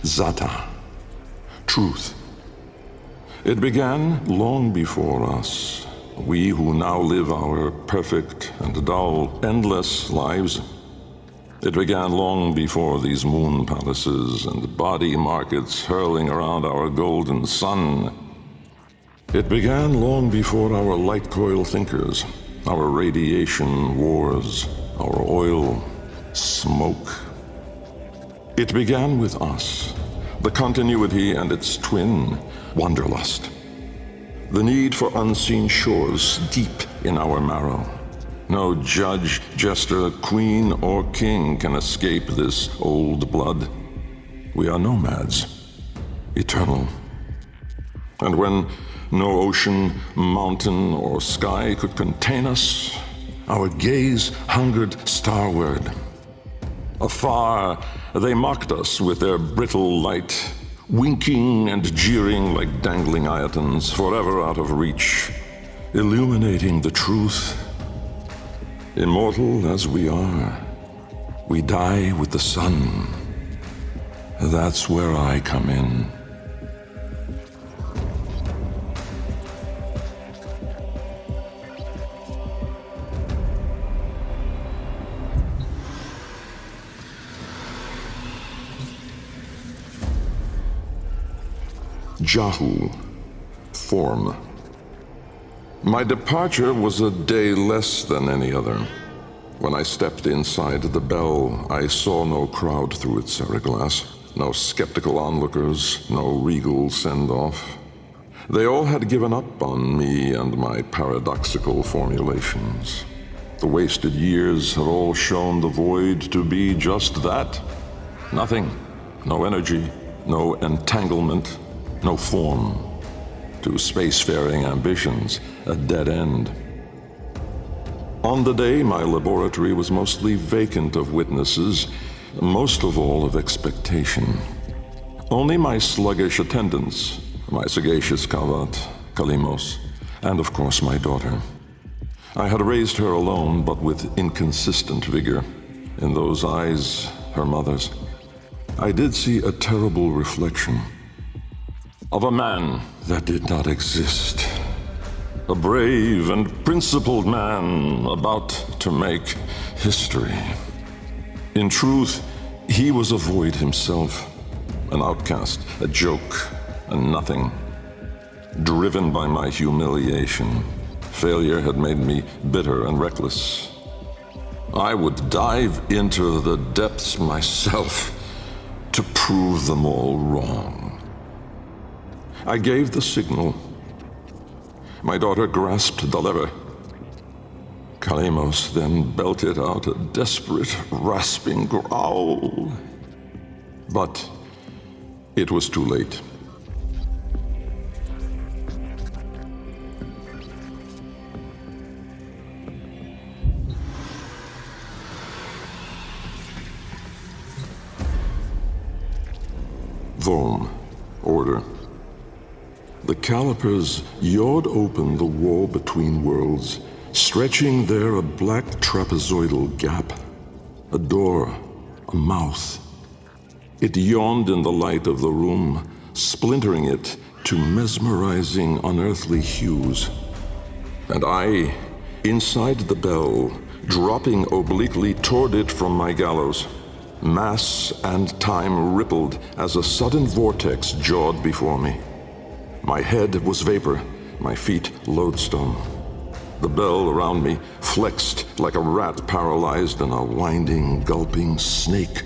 Zata, truth. It began long before us, we who now live our perfect and dull, endless lives. It began long before these moon palaces and body markets hurling around our golden sun. It began long before our light coil thinkers, our radiation wars, our oil smoke. It began with us, the continuity and its twin, wanderlust. The need for unseen shores deep in our marrow. No judge, jester, queen, or king can escape this old blood. We are nomads, eternal. And when no ocean, mountain, or sky could contain us, our gaze hungered starward. Afar, they mocked us with their brittle light, winking and jeering like dangling iotons, forever out of reach, illuminating the truth. Immortal as we are, we die with the sun. That's where I come in. Jahu, form. My departure was a day less than any other. When I stepped inside the bell, I saw no crowd through its seriglass, no skeptical onlookers, no regal send-off. They all had given up on me and my paradoxical formulations. The wasted years had all shown the void to be just that. Nothing, no energy, no entanglement, no form. To spacefaring ambitions, a dead end. On the day, my laboratory was mostly vacant of witnesses, most of all of expectation. Only my sluggish attendants, my sagacious Kavat, Kalimos, and of course my daughter. I had raised her alone, but with inconsistent vigor. In those eyes, her mother's, I did see a terrible reflection of a man that did not exist. A brave and principled man about to make history. In truth, he was a void himself, an outcast, a joke, a nothing. Driven by my humiliation, failure had made me bitter and reckless. I would dive into the depths myself to prove them all wrong. I gave the signal. My daughter grasped the lever. Kalimos then belted out a desperate, rasping growl. But it was too late. Vom, order. The calipers yawed open the wall between worlds, stretching there a black trapezoidal gap. A door, a mouth. It yawned in the light of the room, splintering it to mesmerizing, unearthly hues. And I, inside the bell, dropping obliquely toward it from my gallows. Mass and time rippled as a sudden vortex jawed before me. My head was vapor, my feet lodestone. The bell around me flexed like a rat paralyzed in a winding, gulping snake.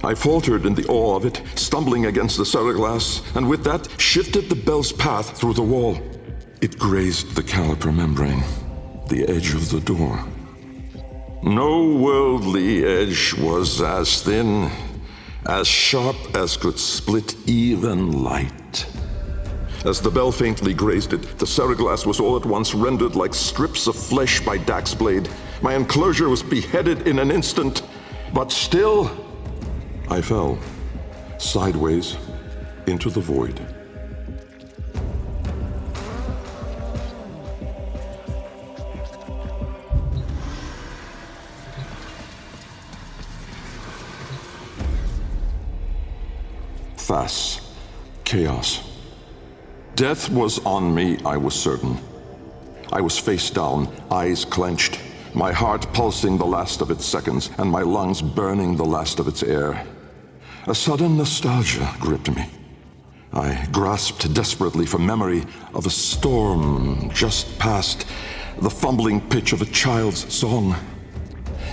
I faltered in the awe of it, stumbling against the seriglass, and with that shifted the bell's path through the wall. It grazed the caliper membrane, the edge of the door. No worldly edge was as thin, as sharp as could split even light. As the bell faintly grazed it, the seriglass was all at once rendered like strips of flesh by Dax's blade. My enclosure was beheaded in an instant, but still, I fell, sideways, into the void. glass. Chaos. Death was on me, I was certain. I was face down, eyes clenched, my heart pulsing the last of its seconds, and my lungs burning the last of its air. A sudden nostalgia gripped me. I grasped desperately for memory of a storm just past, the fumbling pitch of a child's song.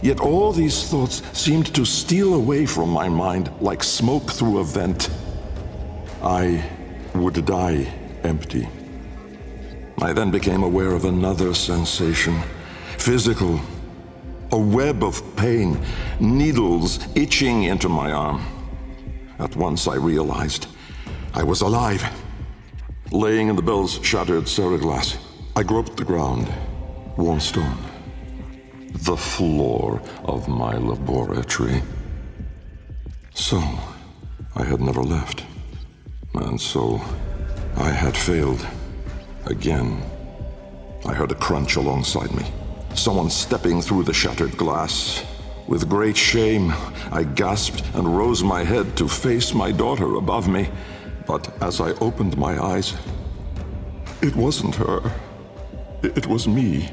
Yet all these thoughts seemed to steal away from my mind like smoke through a vent. I would die empty. I then became aware of another sensation, physical, a web of pain, needles itching into my arm. At once I realized I was alive. Laying in the bill's shattered ceraglass, I groped the ground, warm stone, the floor of my laboratory. So, I had never left. And so, I had failed. Again. I heard a crunch alongside me. Someone stepping through the shattered glass. With great shame, I gasped and rose my head to face my daughter above me. But as I opened my eyes, it wasn't her. It was me.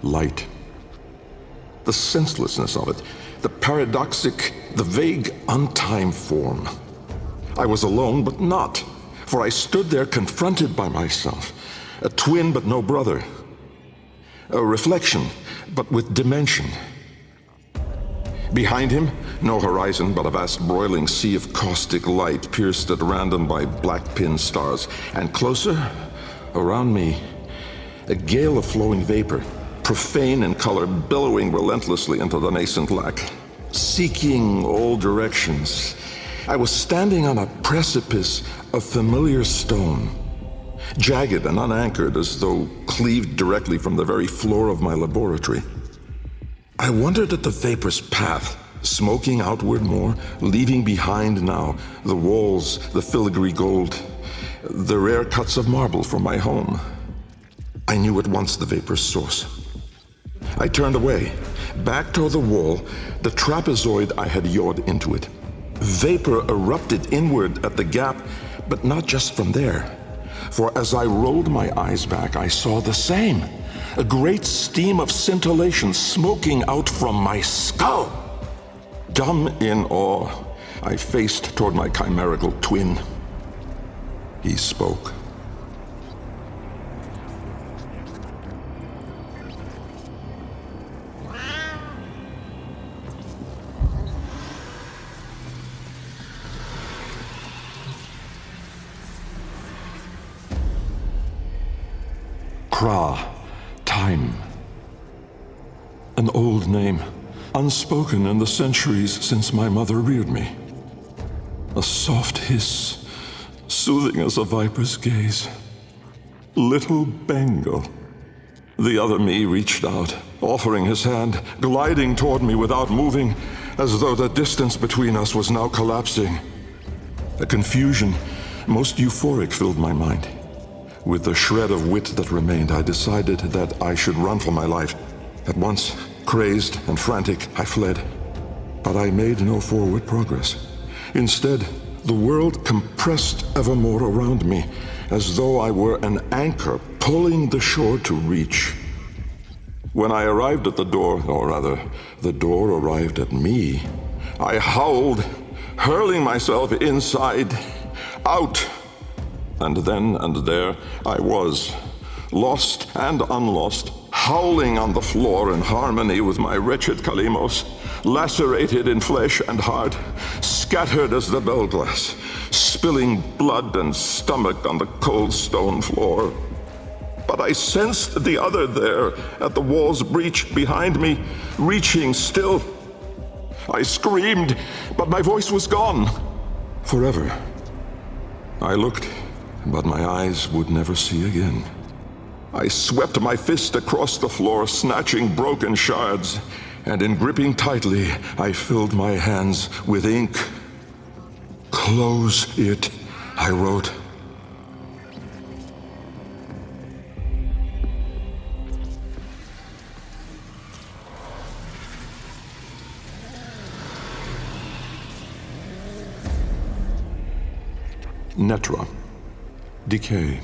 Light. The senselessness of it, the paradoxic, the vague, untimed form. I was alone, but not, for I stood there confronted by myself, a twin but no brother, a reflection but with dimension. Behind him, no horizon but a vast broiling sea of caustic light pierced at random by black pin stars, and closer, around me, a gale of flowing vapor, profane in color, billowing relentlessly into the nascent lack, seeking all directions. I was standing on a precipice of familiar stone, jagged and unanchored as though cleaved directly from the very floor of my laboratory. I wondered at the vapor's path, smoking outward more, leaving behind now the walls, the filigree gold, the rare cuts of marble from my home. I knew at once the vapor's source. I turned away, back toward the wall, the trapezoid I had yawed into it. Vapor erupted inward at the gap, but not just from there. For as I rolled my eyes back, I saw the same. A great steam of scintillation smoking out from my skull. Dumb in awe, I faced toward my chimerical twin. He spoke. Kra, time. An old name, unspoken in the centuries since my mother reared me. A soft hiss, soothing as a viper's gaze. Little Bengal. The other me reached out, offering his hand, gliding toward me without moving, as though the distance between us was now collapsing. A confusion, most euphoric, filled my mind. With the shred of wit that remained, I decided that I should run for my life. At once, crazed and frantic, I fled. But I made no forward progress. Instead, the world compressed ever more around me, as though I were an anchor pulling the shore to reach. When I arrived at the door, or rather, the door arrived at me, I howled, hurling myself inside, out. And then and there I was, lost and unlost, howling on the floor in harmony with my wretched Kalimos, lacerated in flesh and heart, scattered as the bell glass, spilling blood and stomach on the cold stone floor. But I sensed the other there at the wall's breach behind me, reaching still. I screamed, but my voice was gone. Forever. I looked, but my eyes would never see again. I swept my fist across the floor, snatching broken shards. and in gripping tightly, I filled my hands with ink. "Close it," I wrote. Netra. Decay.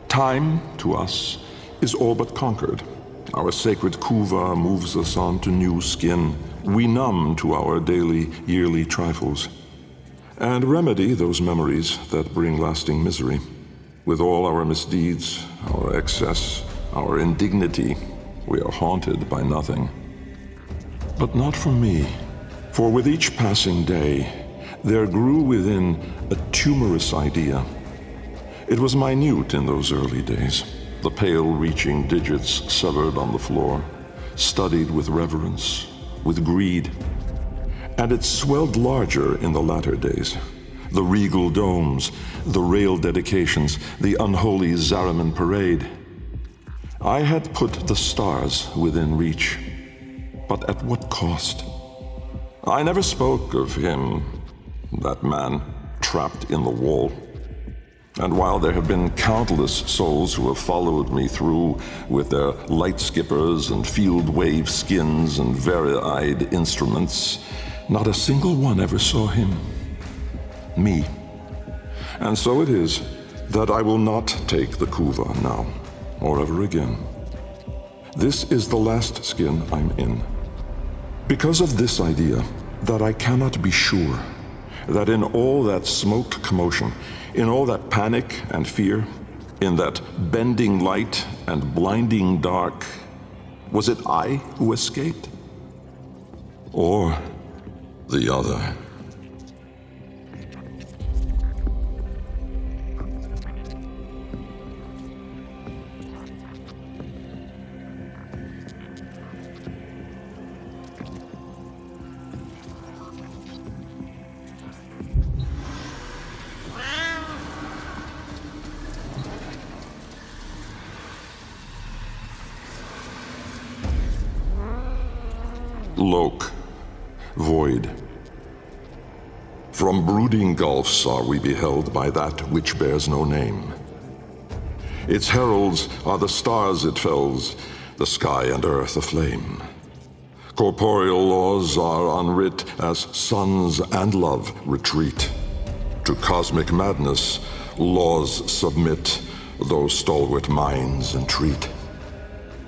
Time, to us, is all but conquered. Our sacred kuva moves us on to new skin. We numb to our daily, yearly trifles, and remedy those memories that bring lasting misery. With all our misdeeds, our excess, our indignity, we are haunted by nothing. But not for me, for with each passing day, there grew within a tumorous idea. It was minute in those early days, the pale-reaching digits severed on the floor, studied with reverence, with greed. And it swelled larger in the latter days. The regal domes, the rail dedications, the unholy Zariman parade. I had put the stars within reach, but at what cost? I never spoke of him, that man trapped in the wall. And while there have been countless souls who have followed me through with their light skippers and field wave skins and vari-eyed instruments, not a single one ever saw him. Me. And so it is that I will not take the kuva now, or ever again. This is the last skin I'm in. Because of this idea, that I cannot be sure that in all that smoked commotion, in all that panic and fear, in that bending light and blinding dark, was it I who escaped? Or the other? Loke, void. From brooding gulfs are we beheld by that which bears no name. Its heralds are the stars it fells, the sky and earth aflame. Corporeal laws are unwrit as suns and love retreat. To cosmic madness, laws submit, though stalwart minds entreat.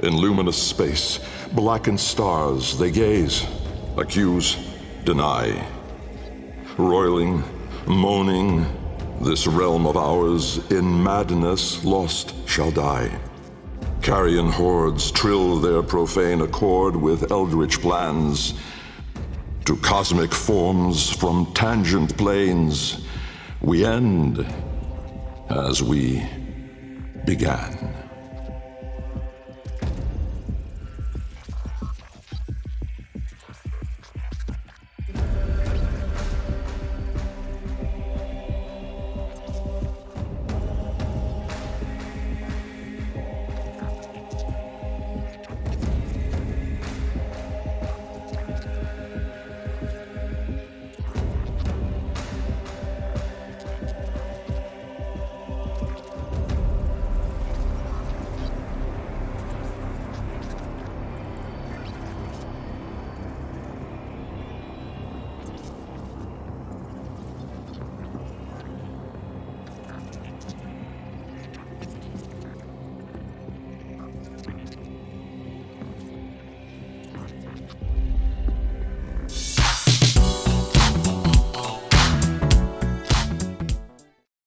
In luminous space, blackened stars they gaze, accuse, deny. Roiling, moaning, this realm of ours in madness lost shall die. Carrion hordes trill their profane accord with eldritch plans. To cosmic forms from tangent planes, we end as we began.